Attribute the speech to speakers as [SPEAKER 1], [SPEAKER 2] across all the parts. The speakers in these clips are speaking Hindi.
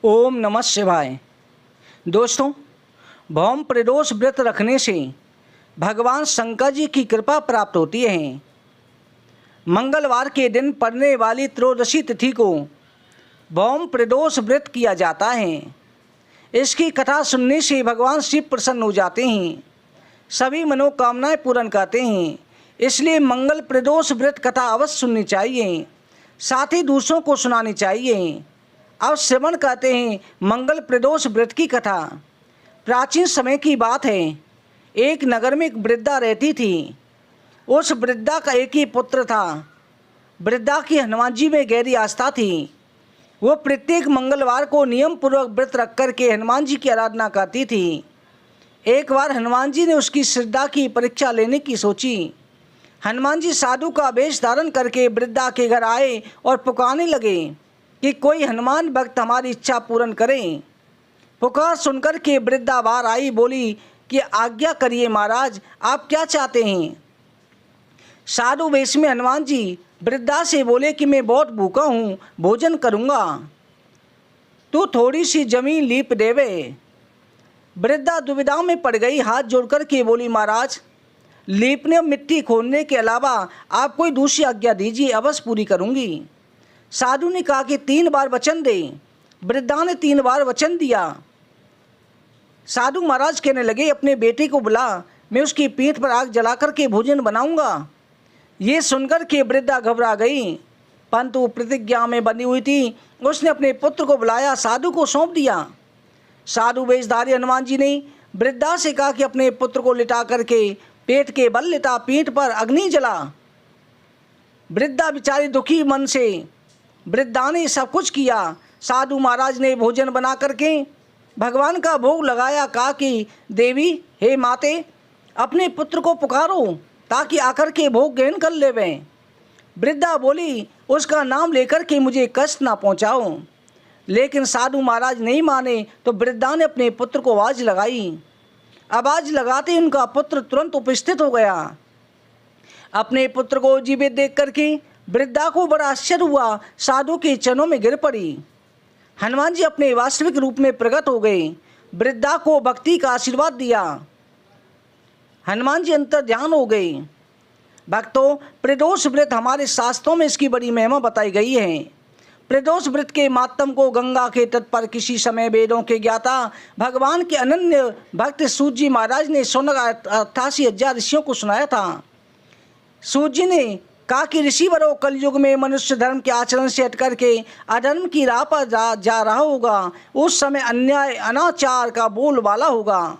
[SPEAKER 1] ओम नमः शिवाय। दोस्तों, भौम प्रदोष व्रत रखने से भगवान शंकर जी की कृपा प्राप्त होती है। मंगलवार के दिन पड़ने वाली त्रयोदशी तिथि को भौम प्रदोष व्रत किया जाता है। इसकी कथा सुनने से भगवान शिव प्रसन्न हो जाते हैं, सभी मनोकामनाएं पूर्ण करते हैं। इसलिए मंगल प्रदोष व्रत कथा अवश्य सुननी चाहिए, साथ ही दूसरों को सुनानी चाहिए। अब श्रवण करते हैं मंगल प्रदोष व्रत की कथा। प्राचीन समय की बात है। एक नगर में एक वृद्धा रहती थी। उस वृद्धा का एक ही पुत्र था। वृद्धा की हनुमान जी में गहरी आस्था थी। वो प्रत्येक मंगलवार को नियम पूर्वक व्रत रख कर के हनुमान जी की आराधना करती थी। एक बार हनुमान जी ने उसकी श्रद्धा की परीक्षा लेने की सोची। हनुमान जी साधु का वेश धारण करके वृद्धा के घर आए और पुकारने लगे कि कोई हनुमान भक्त हमारी इच्छा पूर्ण करें। पुकार सुनकर के वृद्धा बाहर आई, बोली कि आज्ञा करिए महाराज, आप क्या चाहते हैं। साधु वेश में हनुमान जी वृद्धा से बोले कि मैं बहुत भूखा हूँ, भोजन करूँगा, तू थोड़ी सी जमीन लीप देवे। वृद्धा दुविधा में पड़ गई, हाथ जोड़कर के बोली महाराज, लीपने और मिट्टी खोदने के अलावा आप कोई दूसरी आज्ञा दीजिए, अवश्य पूरी करूँगी। साधु ने कहा कि 3 बार वचन दे। वृद्धा ने 3 बार वचन दिया। साधु महाराज कहने लगे अपने बेटे को बुला, मैं उसकी पीठ पर आग जला कर के भोजन बनाऊंगा। ये सुनकर के वृद्धा घबरा गई, परंतु प्रतिज्ञा में बनी हुई थी। उसने अपने पुत्र को बुलाया, साधु को सौंप दिया। साधु वेशधारी हनुमान जी ने वृद्धा से कहा कि अपने पुत्र को लिटा करके पेट के बल लिटा, पीठ पर अग्नि जला। वृद्धा बेचारी दुखी मन से वृद्धा ने सब कुछ किया। साधु महाराज ने भोजन बना करके भगवान का भोग लगाया। कहा कि देवी, हे माते, अपने पुत्र को पुकारो ताकि आकर के भोग ग्रहण कर लेवें। वृद्धा बोली, उसका नाम लेकर के मुझे कष्ट ना पहुँचाओ। लेकिन साधु महाराज नहीं माने तो वृद्धा ने अपने पुत्र को आवाज़ लगाई। आवाज़ लगाते ही उनका पुत्र तुरंत उपस्थित हो गया। अपने पुत्र को जीवित देख करके वृद्धा को बड़ा आश्चर्य हुआ, साधु के चरणों में गिर पड़ी। हनुमान जी अपने वास्तविक रूप में प्रकट हो गए, वृद्धा को भक्ति का आशीर्वाद दिया। हनुमान जी अंतर ध्यान हो गए। भक्तों, प्रदोष व्रत हमारे शास्त्रों में इसकी बड़ी महिमा बताई गई है। प्रदोष व्रत के मातम को गंगा के तट पर किसी समय वेदों के ज्ञाता भगवान के अनन्य भक्त सूत जी महाराज ने 88,000 ऋषियों को सुनाया था। सूत जी ने कहा कि ऋषिवरों, कलयुग में मनुष्य धर्म के आचरण से हट करके अधर्म की राह पर जा रहा होगा। उस समय अन्याय अनाचार का बोलबाला होगा।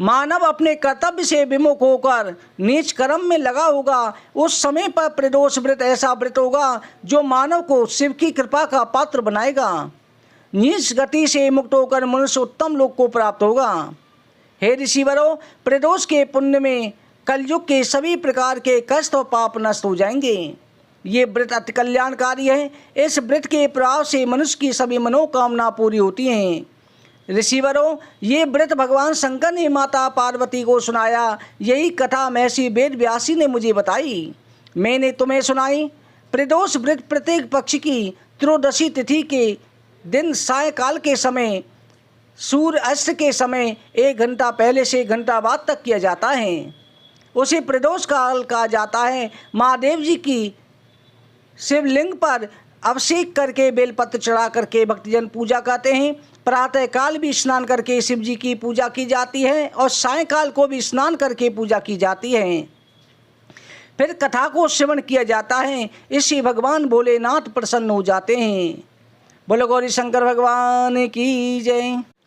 [SPEAKER 1] मानव अपने कर्तव्य से विमुख होकर नीच कर्म में लगा होगा। उस समय पर प्रदोष व्रत ऐसा व्रत होगा जो मानव को शिव की कृपा का पात्र बनाएगा। नीच गति से मुक्त होकर मनुष्य उत्तम लोक को प्राप्त होगा। हे ऋषिवरों, प्रदोष के पुण्य में कलयुग के सभी प्रकार के कष्ट और पाप नष्ट हो जाएंगे। ये व्रत अति कल्याणकारी है। इस व्रत के प्रभाव से मनुष्य की सभी मनोकामना पूरी होती हैं। ऋषिवरों, ये व्रत भगवान शंकर ने माता पार्वती को सुनाया। यही कथा महर्षि वेद व्यासी ने मुझे बताई, मैंने तुम्हें सुनाई। प्रदोष व्रत प्रत्येक पक्ष की त्रयोदशी तिथि के दिन सायकाल के समय, सूर्य अस्त के समय 1 घंटा पहले से 1 घंटा बाद तक किया जाता है। उसे प्रदोष काल कहा जाता है। महादेव जी की शिवलिंग पर अभिषेक करके बेलपत्र चढ़ा करके भक्तजन पूजा करते हैं। प्रातः काल भी स्नान करके शिव जी की पूजा की जाती है और सायंकाल को भी स्नान करके पूजा की जाती है। फिर कथा को श्रवण किया जाता है। इससे भगवान भोलेनाथ प्रसन्न हो जाते हैं। बोलो गौरी शंकर भगवान की जय।